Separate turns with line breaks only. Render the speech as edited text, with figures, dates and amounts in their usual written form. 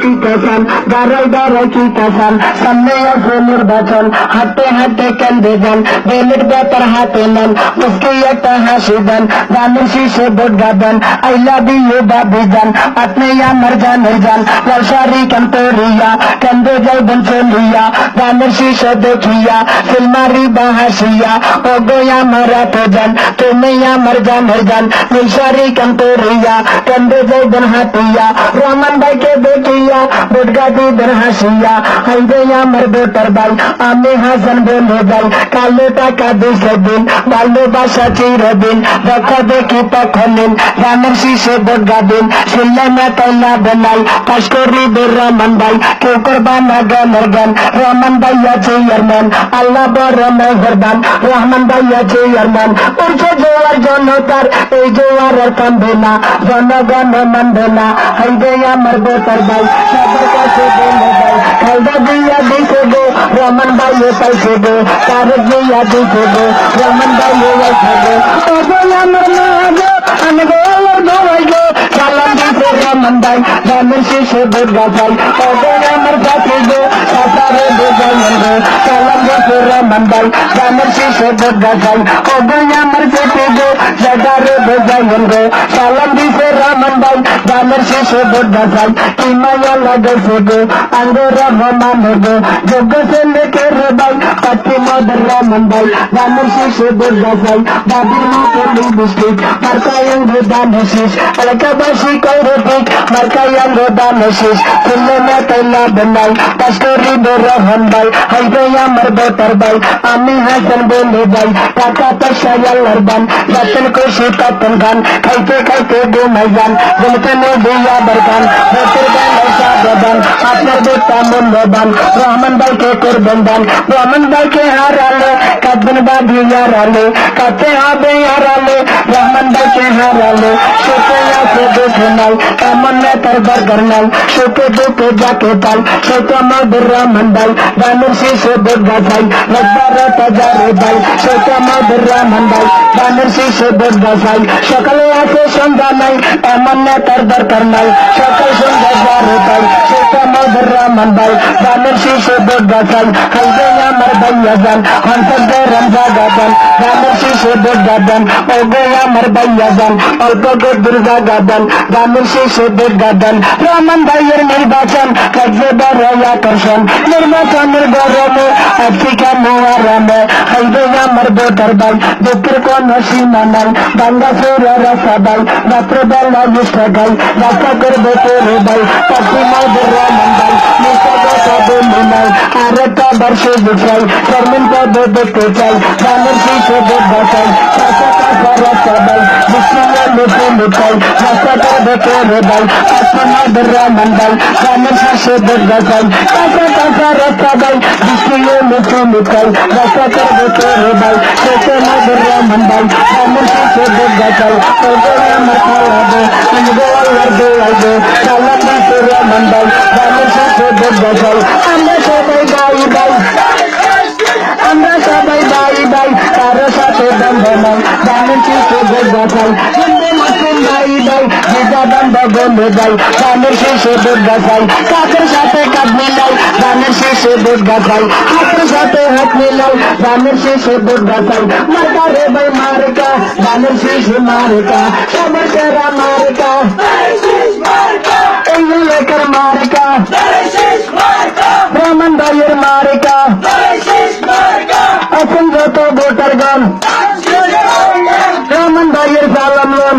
চিতাসান দাঁড়াই দাঁড়াই চিতাসান সামনে আছে নির্বাচন হাঁটতে হাঁটতে কেন্দ্রে যান বেলের ব্যাপার হাতে নেন মুসকি একটা হাসি দেন গানের শীর্ষে ভোট গাবেন আই লাভ ইউ বাবু যান আপনি আমার জানের যান লাল শাড়ি কান্তরিয়া কেন্দ্রে যাইবেন চলিয়া গানের শীর্ষে দেখিয়া সিলমারি বা হাসিয়া ও গো আমার এত যান তুমি আমার জানের যান নীল শাড়ি কান্তরিয়া কেন্দ্রে যাইবেন হাতিয়া রহমান ভাইকে দেখিয়া ভোট গাবিবেন হাসিয়া হাইবে আমার ভোটার ভাই আমি হাসান বলে যাই কালো টাকা দিছে দিন ভালোবাসা চিরদিন দেখা দেখি তখন নিন গ্রামের শীর্ষে ভোট গাবিন শিল্লা না তাইলা বেলাই পাশ করিবে রহমান ভাই কেউ করবা না গানের গান রহমান ভাইয়া চেয়ারম্যান আল্লাহ বড় মেহরবান রহমান ভাইয়া চেয়ারম্যান উঠছে জোয়ার জনতার এই জোয়ার আর কান্দে না জনগণ মানবে না হাইবে আমার ভোটার ভাই সবার কাছে বলে যাই খাইদা দিয়া দিছে গো রহমান ভাইয়ে পাইছে গো কারো দিয়া দিছে গো রহমান ভাইয়ে আইছে গো ওগো আমার মা গো আমি গো দোয়াই গো সালাম দিছে রহমান ভাই গানের শেষে ভোট গাছাই ওগো আমার কাছে গো সাতারে বোঝাইন গো সালাম দিছে রহমান ভাই গানের শেষে ভোট গাছাই ওগো আমার কাছে গো সাতারে বোঝাইন গো সালাম দিছে রহমান ভাই গানের শেষে ভোট গাছাই কি মায়া লাগাইছে গো আঙ্গো রহমান গো যোগ্য ছেলে কে রে ভাই পাচ্ছি মদের রহমান ভাই গানের শেষে ভোট গাছাই বাবির মুখে বিস্কিট মার্কায় আঙ্গো দান শেষ এলাকাবাসী কইরে ঠিক মার্কায় আঙ্গো দান শেষ খুললে না তাইলা বেনাই পাশ করিবে রহমান ভাই হাইবে আমার ভোটার ভাই আমি হাসান বলে যাই টাকা পয়সা আল্লাহর দান যতন খুশি ততন গান খাইতে খাইতে ঘুমাই যান বলতে নদিয়া বরগান ভোটের বেলায় সাবধান আপনার বেটা মূল্যবান রহমান ভাইকে করবেন দান রহমান ভাইকে হারালে কাঁদবেন বাঁধি হারালে কাঁদতে হবে হারালে রহমান ভাইকে হারালে সুখে আছে দেখে নাই এমন নেতার বর্গার নাই সুখে দুঃখে যাকে পাই সে তো আমাদের রহমান ভাই গানের শীর্ষে ভোট গাছাই রোজগারে বাজারে ভাই সে তো আমাদের রহমান ভাই গানের শীর্ষে ভোট গাছাই সকালে আছে সন্ধ্যা নাই এমন নেতার দরকার নাই সকাল সন্ধ্যা যারে পাই সে তো আমাদের রহমান ভাই গানের শীর্ষে ভোট গাছাই হাইবে আমার ভাইয়া যান হন্তদের রমজা গাদান গানের শীর্ষে ভোট গাদান ও গো আমার ভাইয়া যান অল্প গো দুর্গা গাদান গানের শীর্ষে ভোট গাদান রহমান ভাইয়ের নির্বাচন কাজে বড় আকর্ষণ নির্বাচনের গরমে আফ্রিকা মোয়ারামে হাইবে আমার ভোটার ভাই দুঃখের কোন সীমা নাই বাংলা সুরের সবাই রাত্রে বেলা নিষ্ঠা গাই রাস্তা করবে তোরে ভাই পাখি মদের রহমান ভাই নিষ্ঠা কথা বলি নাই আর একটা বর্ষে বুঝাই চেয়ারম্যান পদে দেখতে চাই গানের শীর্ষে ভোট গাছাই কাঁচা কাঁচা রাস্তা ভাই বিষ্ণুয়ে লুটে লুটাই রাস্তা করবে তোরে ভাই পাখি মদের রহমান ভাই গানের শীর্ষে ভোট গাছাই কাঁচা কাঁচা রাস্তা ভাই বিষ্ণুয়ে লুটে লুটাই রাস্তা করবে তোরে ভাই শেষে মদের রহমান ভাই গানের শীর্ষে ভোট গাছাই ওগো আমার খাওয়াবো আমি গো আল্লাহর দোয়াইবো সালাম দিছে রহমান ভাই গানের শীর্ষে ভোট গাছাই আমরা সবাই ভাই ভাই আমরা সবাই ভাই ভাই কারো সাথে দ্বন্দ্ব নাই গানের শীর্ষে ভোট গাছাই হিন্দু মুসলিম ভাই ভাই যেটা দ্বন্দ্ব বলে যাই গানের শীর্ষে ভোট গাছাই কাকের সাথে কাঁধ মিলাই গানের শীর্ষে ভোট গাছাই হাতের সাথে হাত মিলাই গানের শীর্ষে ভোট গাছাই মার্কা রে ভাই মার্কা গানের শীর্ষে মার্কা সবার সেরা মার্কা এই এলাকার মার্কা রহমান ভাইয়ের মার্কা এখন যত ভোটার গান রহমান ভাইয়ের সালাম লোন